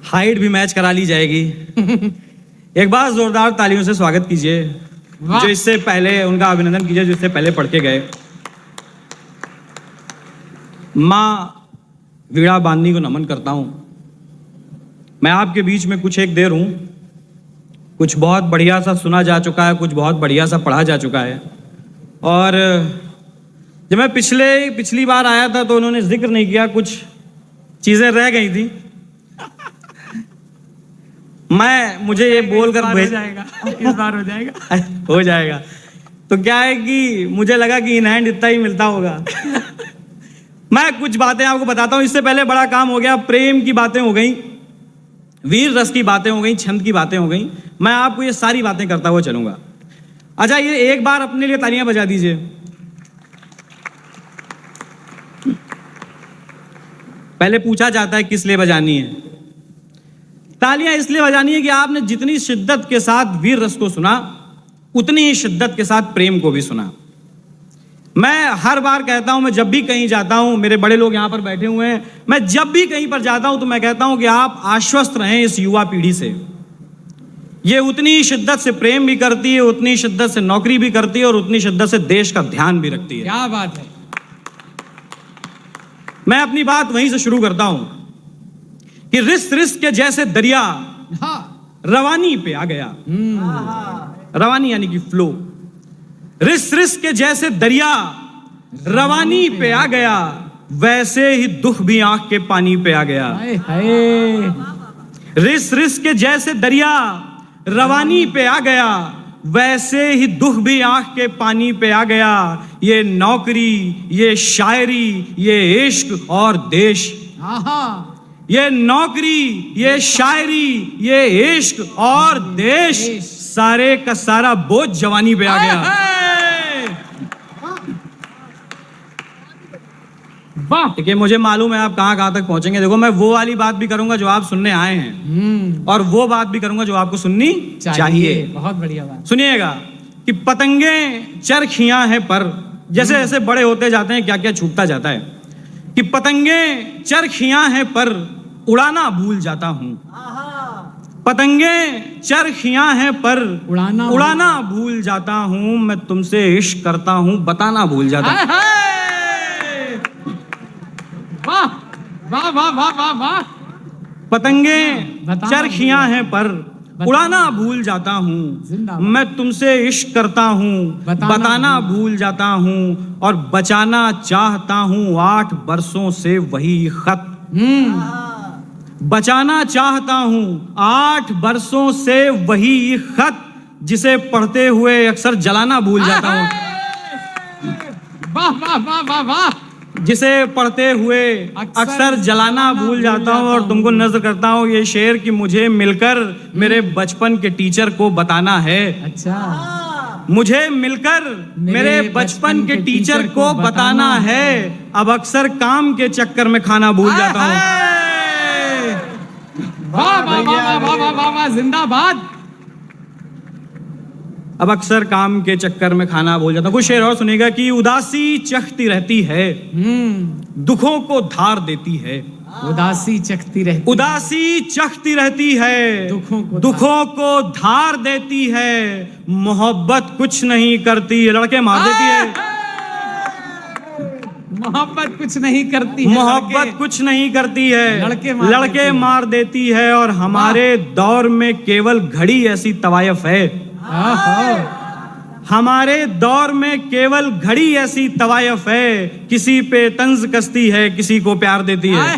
Height भी match करा ली जाएगी। एक बार जोरदार तालियों से स्वागत कीजिए जो इससे पहले, उनका अभिनंदन कीजिए जो इससे पहले पढ़ के गए। माँ वीणा बांधनी को नमन करता हूं। मैं आपके बीच में कुछ एक देर हूं। कुछ बहुत बढ़िया सा सुना जा चुका है, कुछ बहुत बढ़िया सा पढ़ा जा चुका है। और जब मैं पिछली बार आया था तो उन्होंने जिक्र नहीं किया, कुछ चीजें रह गई थी। मुझे ये बोलकर हो जाएगा, इस बार हो जाएगा। हो जाएगा। तो क्या है कि मुझे लगा कि इन हैंड इतना ही मिलता होगा। मैं कुछ बातें आपको बताता हूं। इससे पहले बड़ा काम हो गया, प्रेम की बातें हो गई, वीर रस की बातें हो गई, छंद की बातें हो गई। मैं आपको ये सारी बातें करता हुआ चलूंगा। अच्छा, ये एक बार अपने लिए तालियां बजा दीजिए। पहले पूछा जाता है किस लिए बजानी है। तालियां इसलिए बजानी है कि आपने जितनी शिद्दत के साथ वीर रस को सुना, उतनी ही शिद्दत के साथ प्रेम को भी सुना। मैं हर बार कहता हूं, मैं जब भी कहीं जाता हूं, मेरे बड़े लोग यहां पर बैठे हुए हैं, मैं जब भी कहीं पर जाता हूं तो मैं कहता हूं कि आप आश्वस्त रहें इस युवा पीढ़ी से। ये उतनी ही शिद्दत से प्रेम भी करती है, उतनी शिद्दत से नौकरी भी करती है और उतनी शिद्दत से देश का ध्यान भी रखती है। क्या बात है। मैं अपनी बात वहीं से शुरू करता हूं कि रिस रिस के जैसे दरिया रवानी पे आ गया। रवानी यानी कि फ्लो। रिस रिस के जैसे दरिया रवानी पे आ गया, वैसे ही दुख भी आंख के पानी पे आ गया। रिस रिस के जैसे दरिया रवानी पे आ गया, वैसे ही दुख भी आंख के पानी पे आ गया। ये नौकरी, ये शायरी, ये इश्क और देश। ये नौकरी, ये शायरी, ये इश्क और देश, सारे का सारा बोझ जवानी पे आ गया। वाह! देखिए, मुझे मालूम है आप कहां तक पहुंचेंगे। देखो, मैं वो वाली बात भी करूंगा जो आप सुनने आए हैं और वो बात भी करूंगा जो आपको सुननी चाहिए। बहुत बढ़िया बात। सुनिएगा कि पतंगे चरखियां हैं पर, जैसे जैसे बड़े होते जाते हैं क्या क्या छूटता जाता है, कि पतंगे चरखियां हैं पर उड़ाना भूल जाता हूं। पतंगे चरखियां हैं पर उड़ाना भूल जाता हूं। मैं तुमसे इश्क करता हूं, बताना भूल जाता हूं। वाह वाह वाह वाह वाह वाह। पतंगे चरखियां हैं पर उड़ाना भूल जाता हूं। मैं तुमसे इश्क करता हूं, बताना भूल जाता हूं। और बचाना चाहता हूं 8 बरसों से वही खत। बचाना चाहता हूं 8 बरसों से वही खत, जिसे पढ़ते हुए अक्सर जलाना भूल जाता हूं। वाह वाह वाह वाह वाह। जिसे पढ़ते हुए अक्सर जलाना भूल जाता हूं। और तुमको नजर करता हूं ये शेर कि मुझे मिलकर मेरे बचपन के टीचर को बताना है। अच्छा, मुझे मिलकर मेरे बचपन के टीचर को बताना है। अब अक्सर काम के चक्कर में खाना भूल जाता हूं। वाह वाह वाह वाह वाह वाह, जिंदाबाद। अब अक्सर काम के चक्कर में खाना भूल जाता हूं। कुछ शेर और सुनेगा कि उदासी चखती रहती है, दुखों को धार देती है। उदासी चखती रहती है, दुखों को धार देती है। मोहब्बत कुछ नहीं करती, लड़के मार देती है। मोहब्बत कुछ नहीं करती है, मोहब्बत कुछ नहीं करती है, लड़के मार देती है। और हमारे दौर में केवल घड़ी ऐसी तवायफ है। हमारे दौर में केवल घड़ी ऐसी तवायफ है, किसी पे तंज कसती है, किसी को प्यार देती है।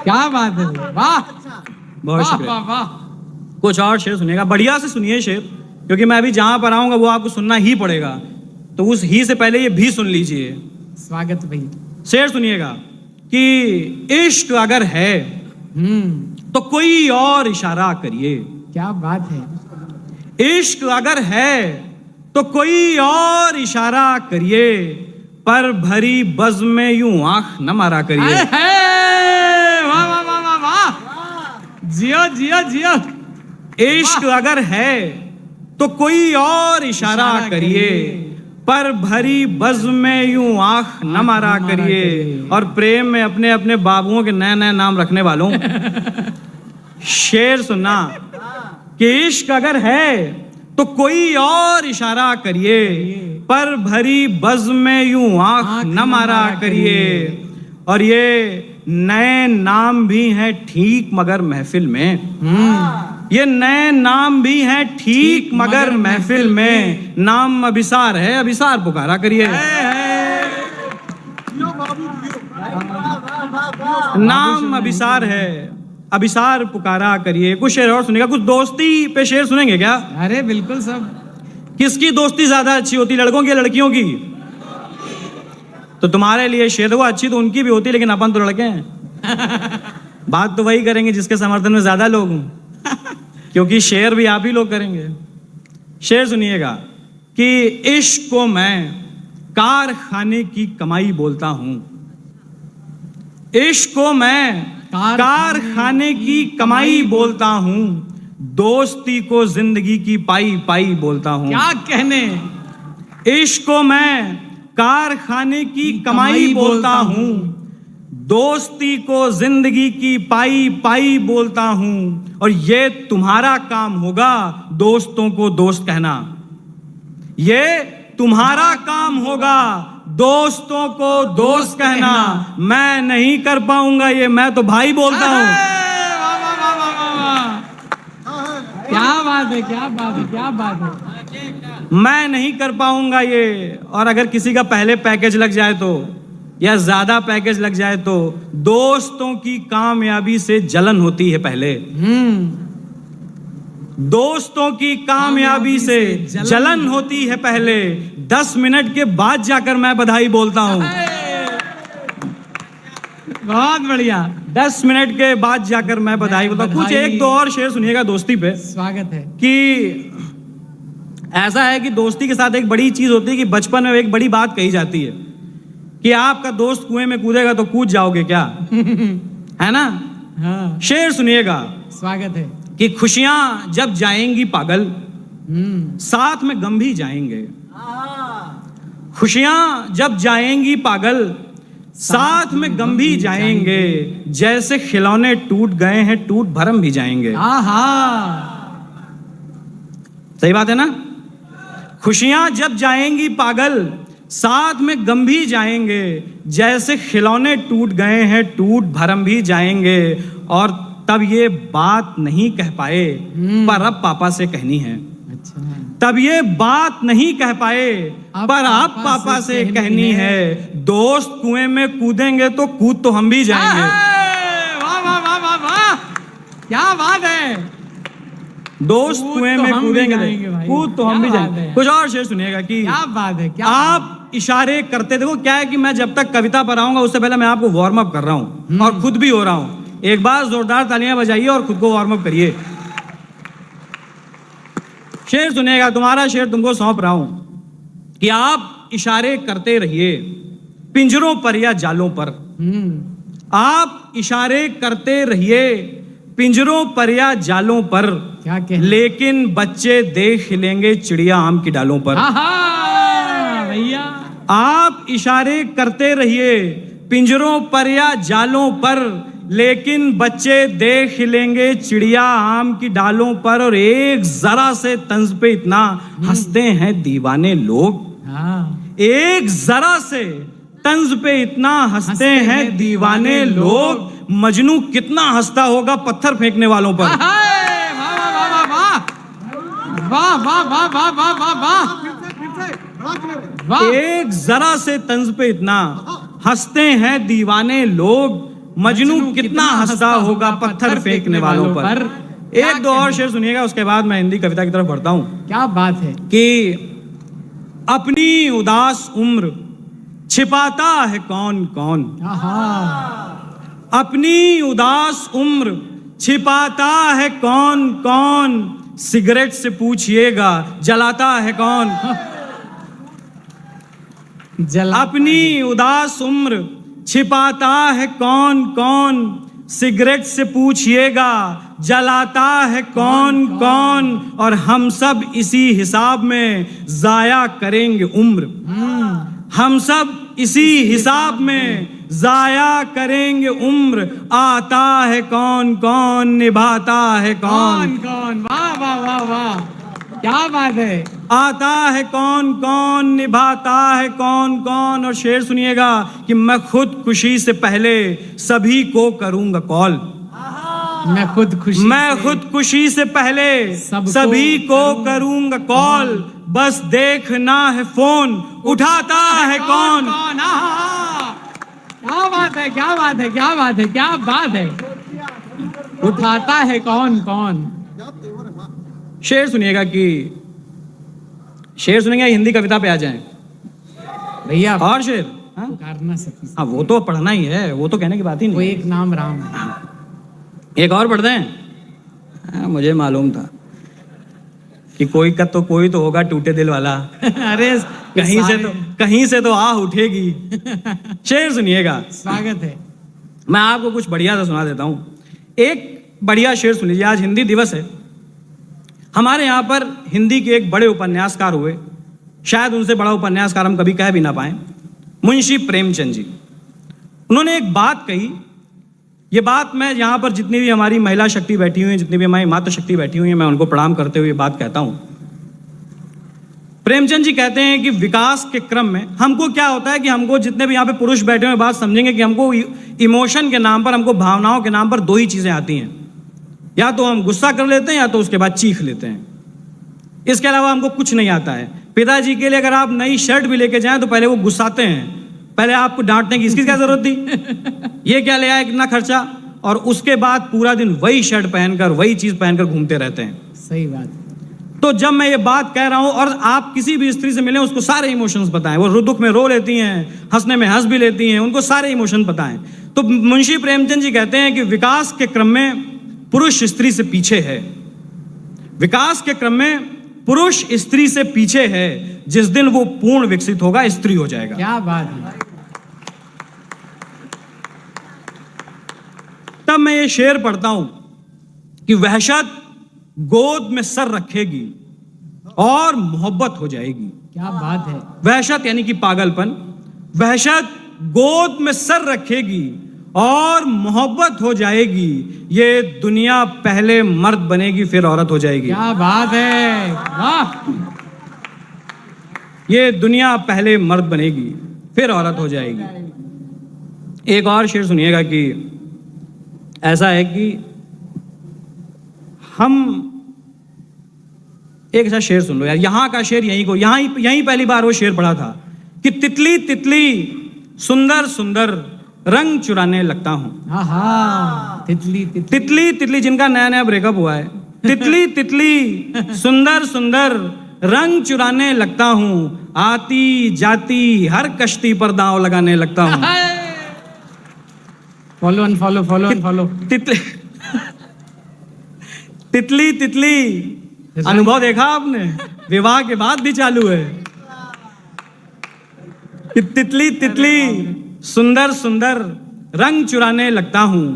क्या बात है। वाह, बहुत शुक्रिया। कुछ और शेर सुनिएगा, बढ़िया से सुनिए शेर, क्योंकि मैं अभी जहां पर आऊंगा वो आपको सुनना ही पड़ेगा। तो उस ही से पहले ये भी सुन लीजिए। स्वागत भाई। शेर सुनिएगा कि इश्क अगर है तो कोई और इशारा करिए। क्या बात है। इश्क अगर है तो कोई और इशारा करिए, पर भरी बज़्म में यूं आंख न मारा करिए। वाह वाह वाह वाह वाह। जियो जियो जियो। इश्क अगर है तो कोई और इशारा करिए, पर भरी बज़्म में यूं आंख न मारा करिए। और प्रेम में अपने अपने बाबुओं के नए नए नाम रखने वालों, शेर सुनना कि इश्क अगर है तो कोई और इशारा करिए, पर भरी बज़्म में यूं आंख न मारा करिए। और ये नए नाम भी हैं ठीक मगर महफिल में, ये नए नाम भी हैं ठीक मगर महफिल में। नाम अभिसार है, अभिसार पुकारा करिए। नाम अभिसार है, अभिसार पुकारा करिए। कुछ शेर और सुनेगा, कुछ दोस्ती पे शेर सुनेंगे क्या? अरे बिल्कुल सब। किसकी दोस्ती ज्यादा अच्छी होती, लड़कों की या लड़कियों की? तो तुम्हारे लिए शेर देखो, अच्छी तो उनकी भी होती, लेकिन अपन तो लड़के हैं। बात तो वही करेंगे जिसके समर्थन में ज्यादा लोग हों, क्योंकि शेर भी आप ही लोग करेंगे। शेर सुनिएगा कि इश्क को मैं कारखाने की कमाई बोलता हूं, इश्क को मैं कारखाने की कमाई बोलता हूं, दोस्ती को जिंदगी की पाई पाई बोलता हूं। क्या कहने, इश्क को मैं कारखाने की कमाई बोलता हूं, दोस्ती को जिंदगी की पाई पाई बोलता हूं। और ये तुम्हारा काम होगा दोस्तों को दोस्त कहना, ये तुम्हारा काम होगा दोस्तों को दोस्त कहना। मैं नहीं कर पाऊंगा ये, मैं तो भाई बोलता हूं। वाह, वाह, वाह, वाह, वाह, वाह। क्या बात है, क्या बात है, क्या बात है। मैं नहीं कर पाऊंगा ये। और अगर किसी का पहले पैकेज लग जाए तो, या ज्यादा पैकेज लग जाए तो, दोस्तों की कामयाबी से जलन होती है पहले। दोस्तों की कामयाबी से जलन होती है पहले, 10 मिनट के बाद जाकर मैं बधाई बोलता हूं। बहुत बढ़िया। 10 मिनट के बाद जाकर मैं बधाई बोलता हूं। कुछ एक दो और शेर सुनिएगा दोस्ती पे। स्वागत है। कि ऐसा है कि दोस्ती के साथ एक बड़ी चीज होती है कि बचपन में एक बड़ी बात कही जाती है कि आपका दोस्त कुएं में कूदेगा तो कूद जाओगे क्या, है ना? हाँ। शेर सुनिएगा। स्वागत है। कि खुशियां जब जाएंगी पागल, साथ में गम भी जाएंगे। खुशियां जब जाएंगी पागल, साथ में गम भी जाएंगे। जैसे खिलौने टूट गए हैं, टूट भरम भी जाएंगे। सही बात है ना? खुशियां जब जाएंगी पागल, साथ में गम भी जाएंगे। जैसे खिलौने टूट गए हैं, टूट भरम भी जाएंगे। और तब ये बात नहीं कह पाए, पर अब पापा से कहनी है। अच्छा। तब ये बात नहीं कह पाए, पर अब पापा से कहनी है। दोस्त कुएं में कूदेंगे तो कूद तो हम भी जाएंगे। वाह वाह वाह वाह वाह, क्या बात है। दोस्त कुएं में कूदेंगे कूद तो हम भी जाएंगे। कुछ और शेर सुनिएगा कि क्या बात है, क्या आप इशारे करते। देखो क्या है कि मैं जब तक कविता पर आऊंगा उससे पहले मैं आपको वार्म अप कर रहा हूं और खुद भी हो रहा हूं। एक बार जोरदार तालियां बजाइए और खुद को वार्म अप करिए। शेर सुनिएगा, तुम्हारा शेर तुमको सौंप रहा हूं कि आप इशारे करते रहिए पिंजरों पर या जालों पर। आप इशारे करते रहिए पिंजरों पर या जालों पर, क्या कहना? लेकिन बच्चे देख लेंगे चिड़िया आम की डालों पर। भैया आप इशारे करते रहिए पिंजरों पर या जालों पर, लेकिन बच्चे देख लेंगे चिड़िया आम की डालों पर। और एक जरा से तंज पे इतना हंसते हैं दीवाने लोग। एक जरा से तंज पे इतना हंसते हैं दीवाने लोग। मजनू कितना हंसता होगा पत्थर फेंकने वालों पर। वाह वाह वाह वाह वाह वाह वाह। एक जरा से तंज पे इतना हंसते हैं दीवाने लोग। मजनू कितना हंसता होगा पत्थर फेंकने वालों पर। एक दो और शेर सुनिएगा, उसके बाद मैं हिंदी कविता की तरफ बढ़ता हूं। क्या बात है कि अपनी उदास उम्र छिपाता है कौन कौन। अपनी उदास उम्र छिपाता है कौन कौन। सिगरेट से पूछिएगा जलाता है कौन। अपनी उदास उम्र छिपाता है कौन कौन। सिगरेट से पूछिएगा जलाता है कौन कौन, और हम सब इसी हिसाब में जाया करेंगे उम्र। हम सब इसी हिसाब में जाया करेंगे उम्र। आता है कौन कौन, निभाता है कौन कौन। वाह वाह वाह वाह, क्या बात है। आता है कौन कौन, निभाता है कौन कौन। और शेर सुनिएगा कि मैं खुद खुशी से पहले सभी को करूंगा कॉल। मैं खुद खुशी से पहले सभी को करूंगा कॉल। बस देखना है फोन उठाता है कौन। क्या बात है, क्या बात है, क्या बात है, क्या बात है। उठाता है कौन कौन। शेर सुनिएगा कि शेर सुनेंगे, हिंदी कविता पे आ जाएं भैया। और शेर पुकारना सकी। हाँ, वो तो पढ़ना ही है, वो तो कहने की बात ही वो नहीं। एक नाम राम है। एक और पढ़ दें। मुझे मालूम था कि कोई तो होगा टूटे दिल वाला। अरे कहीं से तो आह उठेगी। शेर सुनिएगा। स्वागत है। मैं आपको कुछ बढ़िया सा सुना देता हूँ। एक बढ़िया शेर सुन लीजिए। आज हिंदी दिवस है। हमारे यहाँ पर हिंदी के एक बड़े उपन्यासकार हुए, शायद उनसे बड़ा उपन्यासकार हम कभी कह भी ना पाए, मुंशी प्रेमचंद जी। उन्होंने एक बात कही। ये बात मैं यहाँ पर जितनी भी हमारी महिला शक्ति बैठी हुई हैं, जितनी भी हमारी मातृ शक्ति बैठी हुई है, मैं उनको प्रणाम करते हुए बात कहता हूँ। प्रेमचंद जी कहते हैं कि विकास के क्रम में हमको क्या होता है कि हमको, जितने भी यहाँ पे पुरुष बैठे हुए बात समझेंगे, कि हमको इमोशन के नाम पर, हमको भावनाओं के नाम पर दो ही चीजें आती हैं। या तो हम गुस्सा कर लेते हैं, या तो उसके बाद चीख लेते हैं। इसके अलावा हमको कुछ नहीं आता है। पिताजी के लिए अगर आप नई शर्ट भी लेके जाएं तो पहले वो गुस्साते हैं, पहले आपको डांटने की इसकी क्या जरूरत थी, ये क्या ले आया कितना खर्चा, और उसके बाद पूरा दिन वही शर्ट पहनकर, वही चीज पहनकर घूमते रहते हैं। सही बात। तो जब मैं ये बात कह रहा हूं, और आप किसी भी स्त्री से मिलें, उसको सारे इमोशंस पता है। वो दुख में रो लेती हैं, हंसने में हंस भी लेती हैं, उनको सारे इमोशन पता है। तो मुंशी प्रेमचंद जी कहते हैं कि विकास के क्रम में पुरुष स्त्री से पीछे है। विकास के क्रम में पुरुष स्त्री से पीछे है। जिस दिन वो पूर्ण विकसित होगा, स्त्री हो जाएगा। क्या बात है। तब मैं ये शेर पढ़ता हूं कि वहशत गोद में सर रखेगी और मोहब्बत हो जाएगी। क्या बात है। वहशत यानी कि पागलपन। वहशत गोद में सर रखेगी और मोहब्बत हो जाएगी। ये दुनिया पहले मर्द बनेगी, फिर औरत हो जाएगी। क्या बात है, वाह। ये दुनिया पहले मर्द बनेगी, फिर औरत हो जाएगी। एक और शेर सुनिएगा कि ऐसा है कि हम, एक ऐसा शेर सुन लो यार, यहाँ का शेर यहीं पहली बार वो शेर पढ़ा था कि तितली तितली सुंदर सुंदर रंग चुराने लगता हूं। तितली तितली तितली, जिनका नया नया ब्रेकअप हुआ है, तितली तितली सुंदर सुंदर रंग चुराने लगता हूं। आती जाती हर कश्ती पर दांव लगाने लगता हूं। Follow unfollow. तितली तितली अनुभव देखा आपने, विवाह के बाद भी चालू है कि तितली तितली सुंदर सुंदर रंग चुराने लगता हूं।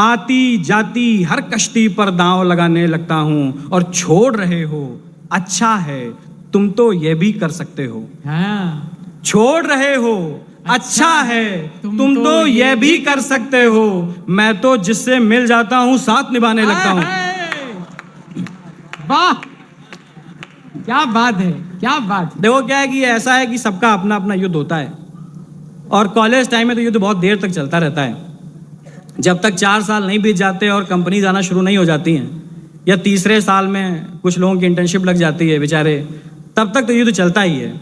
आती जाती हर कश्ती पर दांव लगाने लगता हूं। और छोड़ रहे हो, अच्छा है, तुम तो ये भी कर सकते हो। हाँ। छोड़ रहे हो, अच्छा है, तुम तो ये भी कर सकते हो। मैं तो जिससे मिल जाता हूं, साथ निभाने लगता हूं। वाह, क्या बात है, क्या बात। देखो क्या है कि ऐसा है कि सबका अपना अपना युद्ध होता है, और कॉलेज टाइम में तो युद्ध बहुत देर तक चलता रहता है। जब तक 4 साल नहीं बीत जाते और कंपनी जाना शुरू नहीं हो जाती हैं, या तीसरे साल में कुछ लोगों की इंटर्नशिप लग जाती है बेचारे, तब तक तो युद्ध चलता ही है।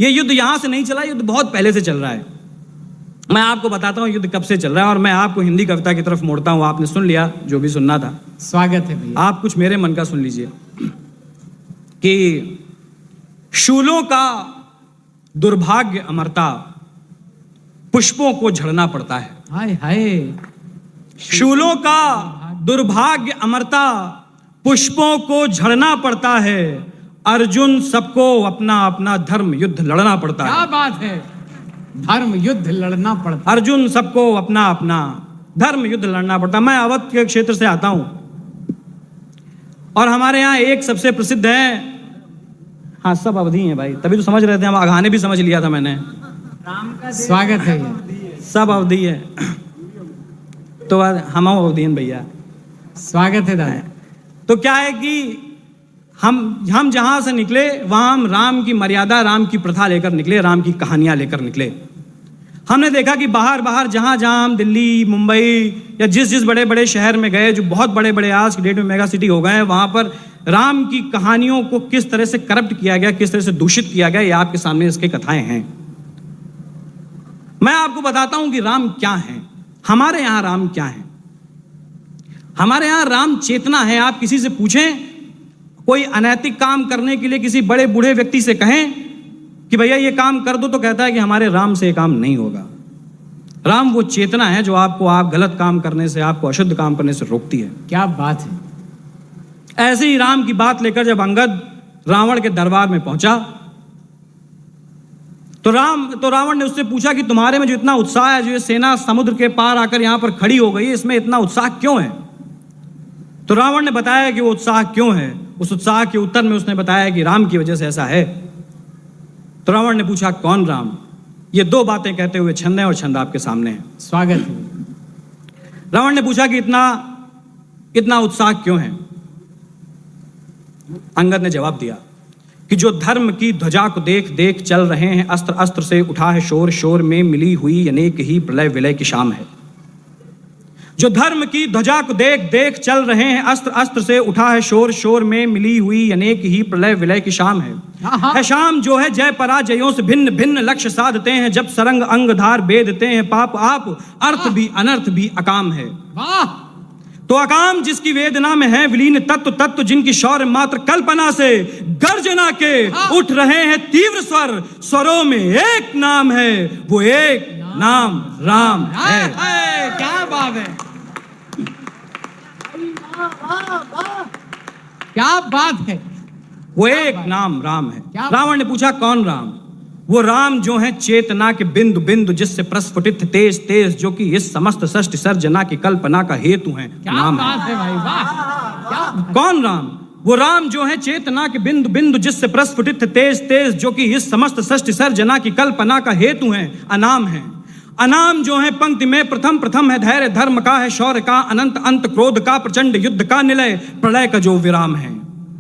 ये युद्ध यहाँ से नहीं चला, युद्ध बहुत पहले से चल रहा है। मैं आपको बताता हूँ युद्ध कब से चल रहा है, और मैं आपको हिंदी कविता की तरफ मोड़ता हूँ। आपने सुन लिया जो भी सुनना था। स्वागत है भैया। आप कुछ मेरे मन का सुन लीजिए कि शूलों का दुर्भाग्य अमरता, पुष्पों को झड़ना पड़ता है। हाय हाय। शूलों का दुर्भाग्य अमरता, पुष्पों को झड़ना पड़ता है। अर्जुन सबको अपना अपना धर्म युद्ध लड़ना पड़ता है। क्या बात है, धर्म युद्ध लड़ना पड़ता। अर्जुन सबको अपना अपना धर्म युद्ध लड़ना पड़ता। मैं अवध के क्षेत्र से आता हूं, और हमारे यहाँ एक सबसे प्रसिद्ध है, हाँ सब अवधि हैं भाई, तभी तो समझ रहे थे हम, अघाने भी समझ लिया था मैंने। स्वागत है भैया, सब अवधि है तो हम अवधि हैं भैया। स्वागत है दादा। तो क्या है कि हम जहां से निकले वहां हम राम की मर्यादा, राम की प्रथा लेकर निकले, राम की कहानियां लेकर निकले। हमने देखा कि बाहर जहां हम दिल्ली, मुंबई या जिस बड़े बड़े शहर में गए, जो बहुत बड़े बड़े आज की डेट में मेगा सिटी हो गए हैं, वहां पर राम की कहानियों को किस तरह से करप्ट किया गया, किस तरह से दूषित किया गया, ये आपके सामने इसके कथाएं हैं। मैं आपको बताता हूं कि राम क्या है। हमारे यहां राम क्या है? हमारे यहां राम चेतना है। आप किसी से पूछें, कोई अनैतिक काम करने के लिए किसी बड़े बूढ़े व्यक्ति से कहें कि भैया ये काम कर दो, तो कहता है कि हमारे राम से ये काम नहीं होगा। राम वो चेतना है जो आपको आप गलत काम करने से, आपको अशुद्ध काम करने से रोकती है। क्या बात है। ऐसे ही राम की बात लेकर जब अंगद रावण के दरबार में पहुंचा तो रावण ने उससे पूछा कि तुम्हारे में जो इतना उत्साह है, जो ये सेना समुद्र के पार आकर यहां पर खड़ी हो गई, इसमें इतना उत्साह क्यों है? तो रावण ने बताया कि वो उत्साह क्यों है। उस उत्साह के उत्तर में उसने बताया कि राम की वजह से ऐसा है। तो रावण ने पूछा कौन राम? ये दो बातें कहते हुए छंद है और छंद आपके सामने है। स्वागत है। रावण ने पूछा कि इतना उत्साह क्यों है? अंगद ने जवाब दिया कि जो धर्म की ध्वजा को देख देख चल रहे हैं, अस्त्र अस्त्र से उठा है शोर, शोर में मिली हुई अनेक ही प्रलय विलय की शाम है। जो धर्म की ध्वजा को देख देख चल रहे हैं, अस्त्र अस्त्र से उठा है शोर, शोर में मिली हुई अनेक ही प्रलय विलय की शाम है शाम जो है जय पराजयों से भिन्न भिन्न लक्ष्य साधते हैं, जब सरंग अंगधार बेधते हैं पाप आप, अर्थ भी अनर्थ भी अकाम है। वाह। तो अकाम जिसकी वेदना में है विलीन तत्व, तत्व जिनकी शौर्य मात्र कल्पना से गर्जना के उठ रहे हैं तीव्र स्वर, स्वरों में एक नाम है, वो एक नाम राम है। क्या बात है, क्या बात है। वो एक नाम राम है। रावण ने पूछा कौन राम? वो राम जो है चेतना के बिंदु बिंदु, जिससे प्रस्फुटित तेज तेज, जो कि इस समस्त सृष्टि सर्जना की कल्पना का हेतु है। क्या नाम बात है भाई, वाह। क्या कौन राम? वो राम जो है चेतना के बिंदु बिंदु, जिससे प्रस्फुटित तेज तेज, जो कि इस समस्त सृष्टि सर्जना की कल्पना का हेतु है। अनाम है। अनाम जो है पंक्ति में प्रथम प्रथम है, धैर्य धर्म का है, शौर्य का अनंत अंत, क्रोध का प्रचंड, युद्ध का निलय, प्रलय का जो विराम है।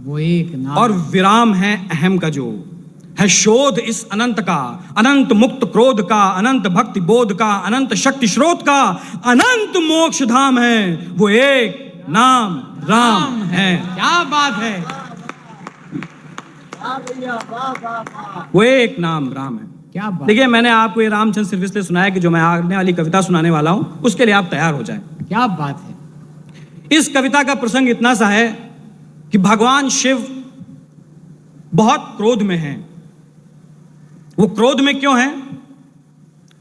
वो एक नाम। और विराम है अहम का जो है शोध इस अनंत का, अनंत मुक्त क्रोध का, अनंत भक्ति बोध का, अनंत शक्ति स्रोत का, अनंत मोक्ष धाम है। वो एक नाम राम है। क्या बात है। वो एक नाम राम है। क्या बात। देखिए, मैंने आपको ये रामचंद्र सिर्फ इसलिए सुनाया कि जो मैं आने वाली कविता सुनाने वाला हूं उसके लिए आप तैयार हो जाएं। क्या बात है। इस कविता का प्रसंग इतना सा है कि भगवान शिव बहुत क्रोध में हैं। वो क्रोध में क्यों हैं?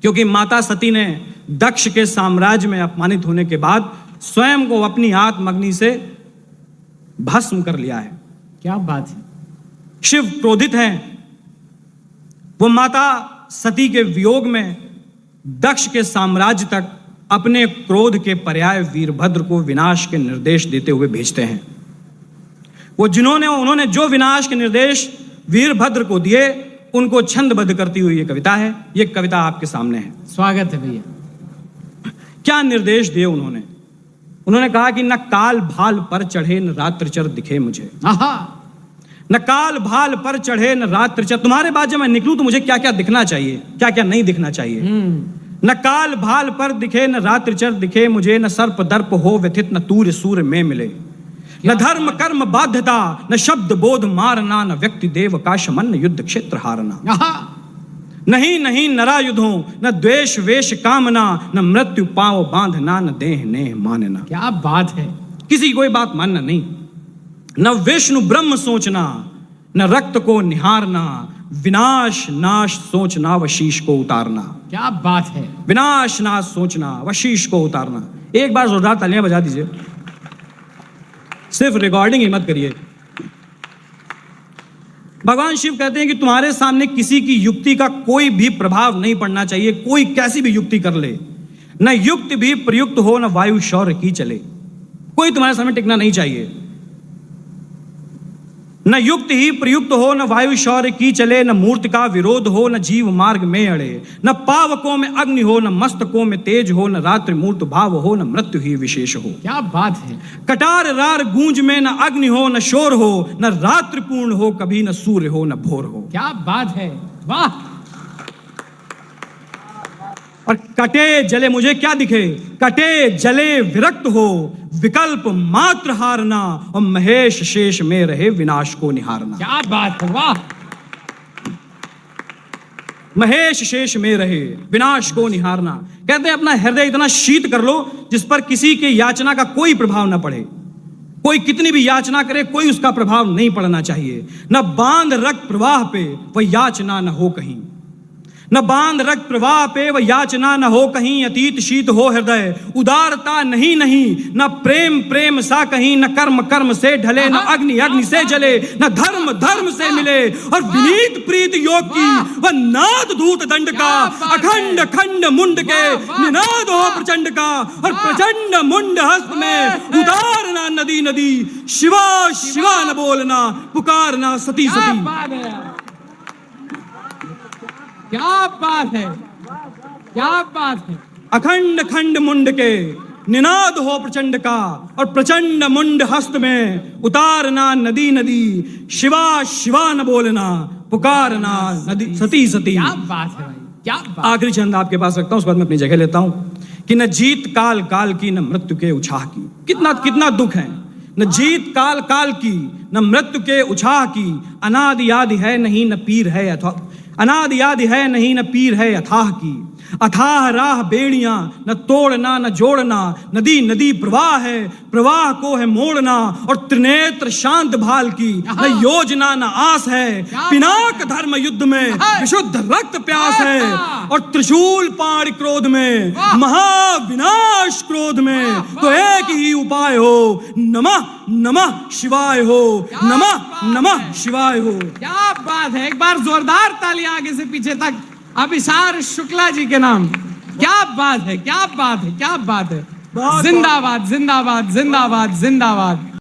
क्योंकि माता सती ने दक्ष के साम्राज्य में अपमानित होने के बाद स्वयं को अपनी आत्मअग्नि से भस्म कर लिया है। क्या बात है। शिव क्रोधित हैं। वो माता सती के वियोग में दक्ष के साम्राज्य तक अपने क्रोध के पर्याय वीरभद्र को विनाश के निर्देश देते हुए भेजते हैं। वो उन्होंने जो विनाश के निर्देश वीरभद्र को दिए, उनको छंदबद्ध करती हुई ये कविता है। ये कविता आपके सामने है। स्वागत है भैया। क्या निर्देश दिए उन्होंने? उन्होंने कहा कि न काल भाल पर चढ़े न रात्रिचर दिखे मुझे, न काल भाल पर चढ़े न रात्रिचर। तुम्हारे बाद जब मैं निकलूं तो मुझे क्या क्या दिखना चाहिए, क्या क्या नहीं दिखना चाहिए। न काल भाल पर दिखे न रात्रिचर दिखे मुझे, न सर्प दर्प हो व्यथित न तूर्य सूर्य में मिले, न धर्म कर्म बाध्यता न शब्द बोध मारना, न व्यक्ति देव का शमन न युद्ध क्षेत्र हारना। नहीं नहीं नरायुधों न द्वेष वेश कामना, न मृत्यु पाओ बांधना, न देह नेह मानना। क्या बात है। किसी की कोई बात मानना नहीं, न विष्णु ब्रह्म सोचना, न रक्त को निहारना, विनाश नाश सोचना व शीश को उतारना। क्या बात है। विनाश नाश सोचना व शीश को उतारना। एक बार जोरदार तालियां बजा दीजिए। सिर्फ रिकॉर्डिंग ही मत करिए। भगवान शिव कहते हैं कि तुम्हारे सामने किसी की युक्ति का कोई भी प्रभाव नहीं पड़ना चाहिए। कोई कैसी भी युक्ति कर ले, न युक्ति भी प्रयुक्त हो, न वायु शौर्य की चले, कोई तुम्हारे सामने टिकना नहीं चाहिए। न युक्त ही प्रयुक्त हो, न वायु शौर्य की चले, न मूर्ति का विरोध हो, न जीव मार्ग में अड़े, न पावकों में अग्नि हो, न मस्तकों में तेज हो, न रात्रि मूर्त भाव हो, न मृत्यु ही विशेष हो। क्या बात है। कटार रार गूंज में न अग्नि हो, न शोर हो, न रात्रि पूर्ण हो, कभी न सूर्य हो, न भोर हो। क्या बात है, वाह। और कटे जले मुझे क्या दिखे, कटे जले विरक्त हो, विकल्प मात्र हारना, और महेश शेष में रहे विनाश को निहारना। क्या बात है, वाह। महेश शेष में रहे विनाश को निहारना। कहते हैं अपना हृदय इतना शीत कर लो जिस पर किसी के याचना का कोई प्रभाव ना पड़े। कोई कितनी भी याचना करे, कोई उसका प्रभाव नहीं पड़ना चाहिए। न बांध रक्त प्रवाह पे वह याचना न हो कहीं, न बांध रक्त प्रवाह पे वह याचना न हो कहीं। अतीत शीत हो हृदय, उदारता नहीं नहीं, न प्रेम प्रेम सा कहीं, न कर्म कर्म से ढले, न अग्नि अग्नि से जले, न धर्म धर्म से मिले। और विनीत प्रीत योग की वह नाद धूत दंड का, अखंड खंड मुंड के निनाद हो प्रचंड का। और प्रचंड मुंड हस्त में उदारना नदी नदी, शिवा शिवा न बोलना, पुकारना सती क्या सती। बात है, क्या बात है, क्या बात है। अखंड खंड मुंड के निनाद हो प्रचंड का, और प्रचंड मुंड हस्त में उतारना नदी नदी, शिवा शिवा न बोलना, पुकारना नदी सती सती। क्या बात है भाई, क्या बात। आखिरी छंद आपके पास रखता हूं, उसके बाद मैं अपनी जगह लेता हूं। कि न जीत काल काल की, न मृत्यु के उछाह की। कितना कितना दुख है। न जीत काल काल की, न मृत्यु के उछाह की। अनादि आदि है नहीं, न पीर है अथवा, अनादि आदि है नहीं, न पीर है अथाह की। अथाह राह बेड़ियां, न तोड़ना न जोड़ना, नदी नदी प्रवाह है, प्रवाह को है मोड़ना। और त्रिनेत्र शांत भाल की, न योजना न आस है। पिनाक धर्म युद्ध में विशुद्ध रक्त प्यास है। और त्रिशूल पाण क्रोध में, महाविनाश क्रोध में। तो एक ही उपाय हो, नमः नमः शिवाय हो, नमः नमः शिवाय हो। क्या बात है। एक बार जोरदार तालियां आगे से पीछे तक अभिसार शुक्ला जी के नाम। क्या बात है, क्या बात है, क्या बात है। जिंदाबाद जिंदाबाद जिंदाबाद जिंदाबाद।